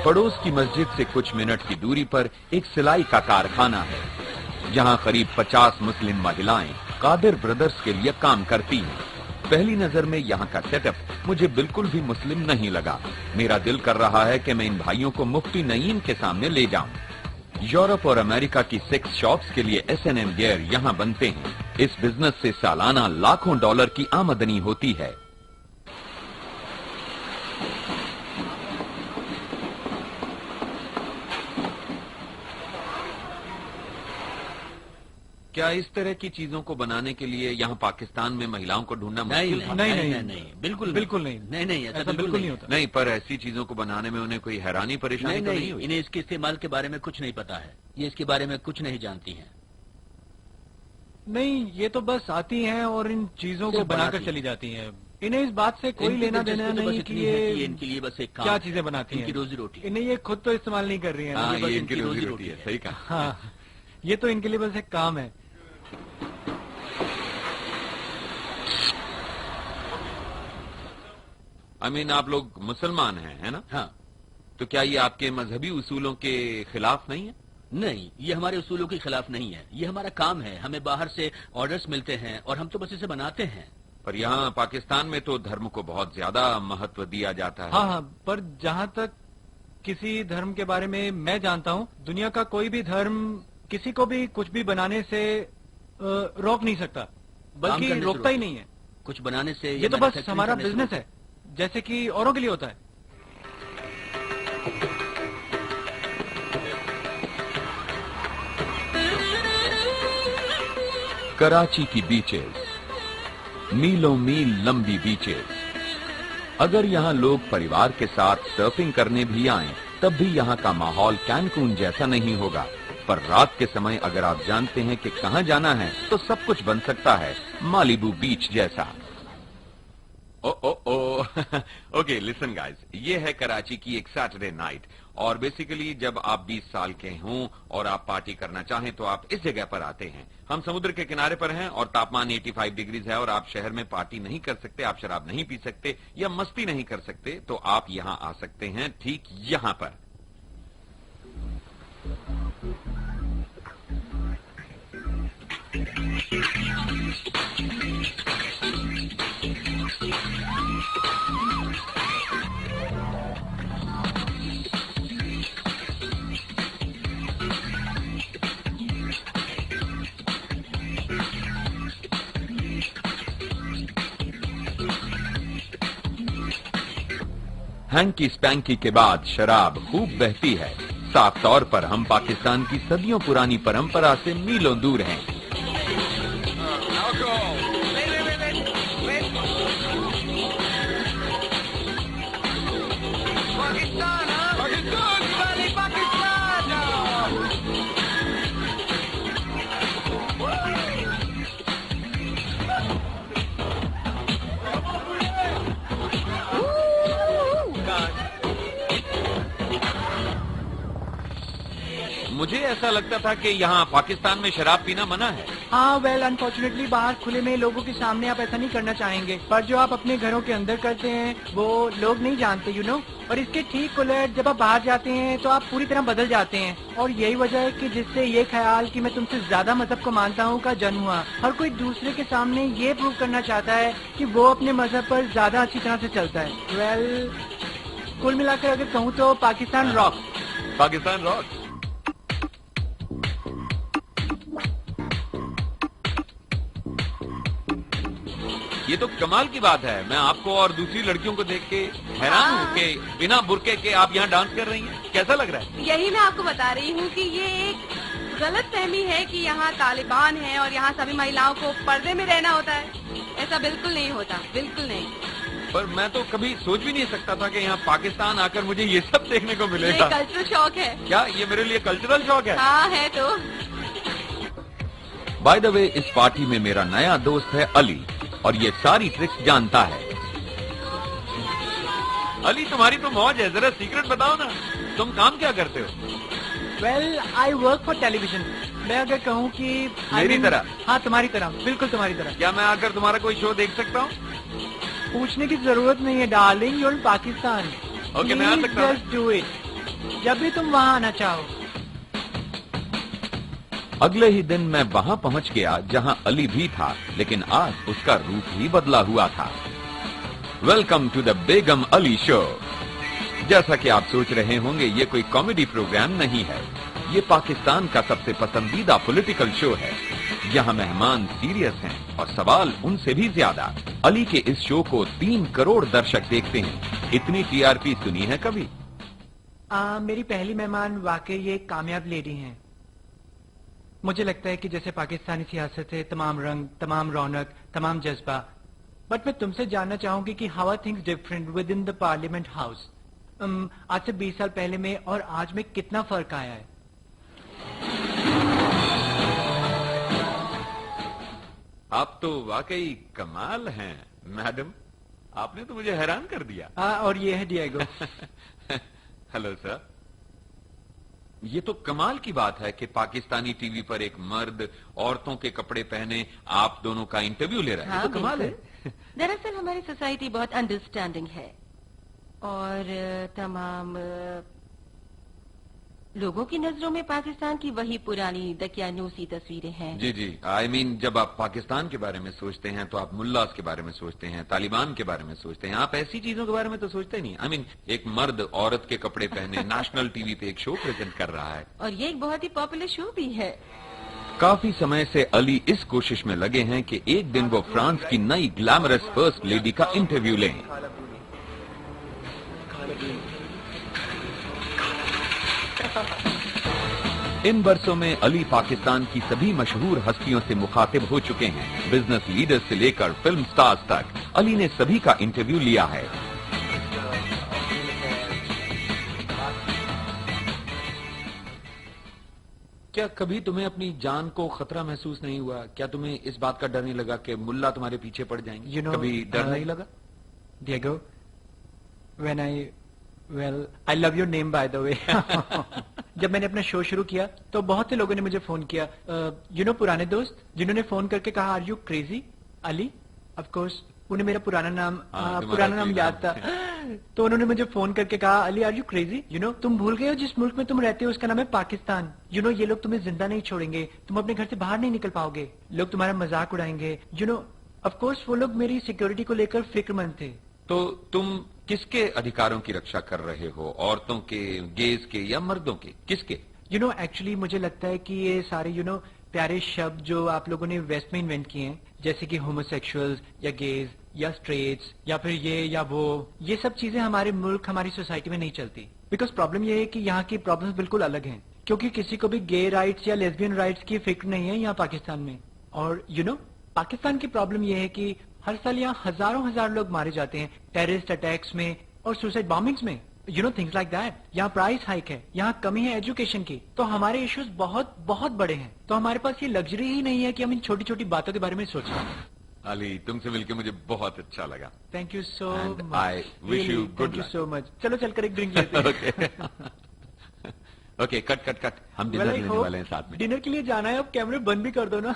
पड़ोस की मस्जिद से कुछ मिनट की दूरी पर एक सिलाई का कारखाना है, जहां करीब 50 मुस्लिम महिलाएं कादिर ब्रदर्स के लिए काम करती हैं। पहली नजर में यहाँ का सेटअप मुझे बिल्कुल भी मुस्लिम नहीं लगा। मेरा दिल कर रहा है कि मैं इन भाइयों को मुफ्ती नईम के सामने ले जाऊं। यूरोप और अमेरिका की सेक्स शॉप्स के लिए S&M गियर यहाँ बनते हैं। इस बिजनेस से सालाना लाखों डॉलर की आमदनी होती है। क्या इस तरह की चीजों को बनाने के लिए यहाँ पाकिस्तान में महिलाओं को ढूंढना मुश्किल है? नहीं, बिल्कुल नहीं, ऐसा बिल्कुल नहीं होता। नहीं, पर ऐसी चीजों को बनाने में उन्हें कोई हैरानी परेशानी तो नहीं हुई? इन्हें इसके इस्तेमाल के बारे में कुछ नहीं पता है। ये इसके बारे में कुछ नहीं जानती हैं। नहीं, ये तो बस आती हैं और इन चीजों को बनाकर चली जाती हैं। इन्हें इस बात से कोई लेना देना नहीं कि ये इनके लिए बस एक क्या चीजें बनाती हैं। इनकी रोजी रोटी। इन्हें ये खुद तो इस्तेमाल नहीं कर रही है। ये इनकी रोजी रोटी है। सही कहा। हाँ, ये तो इनके लिए बस एक काम है। आप लोग मुसलमान हैं, है ना? हाँ। तो क्या ये आपके मजहबी उसूलों के खिलाफ नहीं है? नहीं, ये हमारे उसूलों के खिलाफ नहीं है। ये हमारा काम है। हमें बाहर से ऑर्डर्स मिलते हैं और हम तो बस इसे बनाते हैं। पर यहाँ पाकिस्तान में तो धर्म को बहुत ज्यादा महत्व दिया जाता है। हाँ, पर जहाँ तक किसी धर्म के बारे में मैं जानता हूँ, दुनिया का कोई भी धर्म किसी को भी कुछ भी बनाने से रोक नहीं सकता, बल्कि रोकता ही नहीं है कुछ बनाने से। ये तो बस हमारा बिजनेस है, जैसे कि औरों के लिए होता है। कराची की बीचेस, मीलों मील लंबी बीचेस। अगर यहाँ लोग परिवार के साथ सर्फिंग करने भी आएं, तब भी यहाँ का माहौल कैनकून जैसा नहीं होगा। पर रात के समय अगर आप जानते हैं कि कहाँ जाना है, तो सब कुछ बन सकता है मालिबू बीच जैसा। ओके, लिसन गाइस, ये है कराची की एक सैटरडे नाइट। और बेसिकली जब आप 20 साल के हों और आप पार्टी करना चाहें तो आप इस जगह पर आते हैं। हम समुद्र के किनारे पर हैं और तापमान 85 डिग्रीज है और आप शहर में पार्टी नहीं कर सकते, आप शराब नहीं पी सकते या मस्ती नहीं कर सकते, तो आप यहाँ आ सकते हैं ठीक यहाँ पर। हैंकी स्पैंकी के बाद शराब खूब बहती है। साफ तौर पर हम पाकिस्तान की सदियों पुरानी परंपरा से मीलों दूर हैं। मुझे ऐसा लगता था कि यहाँ पाकिस्तान में शराब पीना मना है। हाँ, वेल अनफॉर्चुनेटली बाहर खुले में लोगों के सामने आप ऐसा नहीं करना चाहेंगे, पर जो आप अपने घरों के अंदर करते हैं वो लोग नहीं जानते, यू नो। और इसके ठीक उलट जब आप बाहर जाते हैं तो आप पूरी तरह बदल जाते हैं। और यही वजह है कि जिससे ये ख्याल कि मैं तुमसे ज्यादा मजहब को मानता हूँ का जन्म हुआ। हर कोई दूसरे के सामने ये प्रूव करना चाहता है कि वो अपने मजहब पर ज्यादा अच्छी तरह से चलता है। वेल, कुल मिलाकर अगर कहूँ तो पाकिस्तान रॉक। पाकिस्तान रॉक। ये तो कमाल की बात है। मैं आपको और दूसरी लड़कियों को देख के हैरान हूँ कि बिना बुरके के आप यहाँ डांस कर रही हैं। कैसा लग रहा है? यही मैं आपको बता रही हूँ कि ये एक गलत फहमी है कि यहाँ तालिबान है और यहाँ सभी महिलाओं को पर्दे में रहना होता है। ऐसा बिल्कुल नहीं होता, बिल्कुल नहीं। पर मैं तो कभी सोच भी नहीं सकता था कि यहाँ पाकिस्तान आकर मुझे ये सब देखने को मिलेगा। ये कल्चरल शॉक है। क्या ये मेरे लिए कल्चरल शॉक है? हाँ, है तो। बाय द वे, इस पार्टी में मेरा नया दोस्त है अली और ये सारी ट्रिक्स जानता है। अली, तुम्हारी तो मौज है, जरा सीक्रेट बताओ ना, तुम काम क्या करते हो? Well, I work for television. मैं अगर कहूँ कि मेरी तरह? हाँ, तुम्हारी तरह, बिल्कुल तुम्हारी तरह। क्या मैं आकर तुम्हारा कोई शो देख सकता हूँ? पूछने की जरूरत नहीं है डार्लिंग, यूर पाकिस्तान। ओके, मैं आ सकता हूँ? जस्ट डू इट, जब भी तुम वहाँ आना चाहो। अगले ही दिन मैं वहां पहुंच गया जहां अली भी था, लेकिन आज उसका रूप ही बदला हुआ था। Welcome to the Begum Ali show. जैसा कि आप सोच रहे होंगे, ये कोई कॉमेडी प्रोग्राम नहीं है। ये पाकिस्तान का सबसे पसंदीदा पॉलिटिकल शो है। यहाँ मेहमान सीरियस हैं और सवाल उनसे भी ज्यादा। अली के इस शो को 3 करोड़ दर्शक देखते हैं। इतनी टीआरपी सुनी है कभी? मेरी पहली मेहमान वाकई ये कामयाब लेडी हैं। मुझे लगता है कि जैसे पाकिस्तानी सियासत है, तमाम रंग, तमाम रौनक, तमाम जज्बा। बट मैं तुमसे जानना चाहूंगी कि how are things different within the parliament house. आज से 20 साल पहले में और आज में कितना फर्क आया है? आप तो वाकई कमाल हैं मैडम, आपने तो मुझे हैरान कर दिया। और ये है डिएगो। Hello sir. ये तो कमाल की बात है कि पाकिस्तानी टीवी पर एक मर्द औरतों के कपड़े पहने आप दोनों का इंटरव्यू ले रहा है। ये तो कमाल है। दरअसल हमारी सोसाइटी बहुत अंडरस्टैंडिंग है और तमाम लोगों की नजरों में पाकिस्तान की वही पुरानी दकियानूसी तस्वीरें हैं। जी जी, आई मीन जब आप पाकिस्तान के बारे में सोचते हैं तो आप मुल्लास के बारे में सोचते हैं, तालिबान के बारे में सोचते हैं, आप ऐसी चीजों के बारे में तो सोचते नहीं। आई मीन एक मर्द औरत के कपड़े पहने नेशनल टीवी पे एक शो प्रेजेंट कर रहा है, और ये एक बहुत ही पॉपुलर शो भी है। काफी समय से अली इस कोशिश में लगे हैं कि एक दिन वो फ्रांस की नई ग्लैमरस फर्स्ट लेडी का इंटरव्यू लें। इन वर्षों में अली पाकिस्तान की सभी मशहूर हस्तियों से मुखातिब हो चुके हैं। बिजनेस लीडर्स से लेकर फिल्म स्टार्स तक अली ने सभी का इंटरव्यू लिया है। क्या कभी तुम्हें अपनी जान को खतरा महसूस नहीं हुआ? क्या तुम्हें इस बात का डर नहीं लगा कि मुल्ला तुम्हारे पीछे पड़ जाएंगे? कभी डर नहीं लगा? Diego, I love your name by the way। जब मैंने अपना शो शुरू किया तो बहुत से लोगों ने मुझे फोन किया, पुराने दोस्त जिन्होंने फोन करके कहा are you crazy Ali. Of course उन्हें मेरा पुराना नाम याद था, तो उन्होंने मुझे फोन करके कहा अली आर यू क्रेजी, तुम भूल गए हो जिस मुल्क में तुम रहते हो उसका नाम है पाकिस्तान। ये लोग तुम्हें जिंदा नहीं छोड़ेंगे, तुम अपने घर से बाहर नहीं निकल पाओगे, लोग तुम्हारा मजाक उड़ाएंगे। ऑफ कोर्स वो लोग मेरी सिक्योरिटी को लेकर फिक्रमंद थे। तो तुम किसके अधिकारों की रक्षा कर रहे हो? औरतों के, गेज के या मर्दों के? किसके? एक्चुअली मुझे लगता है कि ये सारे प्यारे शब्द जो आप लोगों ने वेस्ट में इन्वेंट किए हैं, जैसे कि होमोसेक्सुअल्स या गेज या स्ट्रेट्स या फिर ये या वो, ये सब चीजें हमारे मुल्क, हमारी सोसाइटी में नहीं चलती। बिकॉज प्रॉब्लम ये है कि यहाँ की प्रॉब्लम्स बिल्कुल अलग हैं, क्योंकि किसी को भी गे राइट्स या लेस्बियन राइट्स की फिक्र नहीं है यहाँ पाकिस्तान में। और पाकिस्तान की प्रॉब्लम यह है कि हर साल यहाँ हजार लोग मारे जाते हैं टेररिस्ट अटैक्स में और सुसाइड बॉम्बिंग्स में, थिंग्स लाइक दैट। यहाँ प्राइस हाइक है, यहाँ कमी है एजुकेशन की, तो हमारे इश्यूज बहुत बहुत बड़े हैं। तो हमारे पास ये लग्जरी ही नहीं है कि हम इन छोटी छोटी बातों के बारे में सोचें। अली, तुमसे मिलकर मुझे बहुत अच्छा लगा। Thank you so much. I wish you good thank you so much. चलो चलकर एक ड्रिंक लेते हैं। Okay, cut. हम डिनर लेने वाले हैं साथ में। डिनर के लिए जाना है, अब कैमरे बंद भी कर दो ना।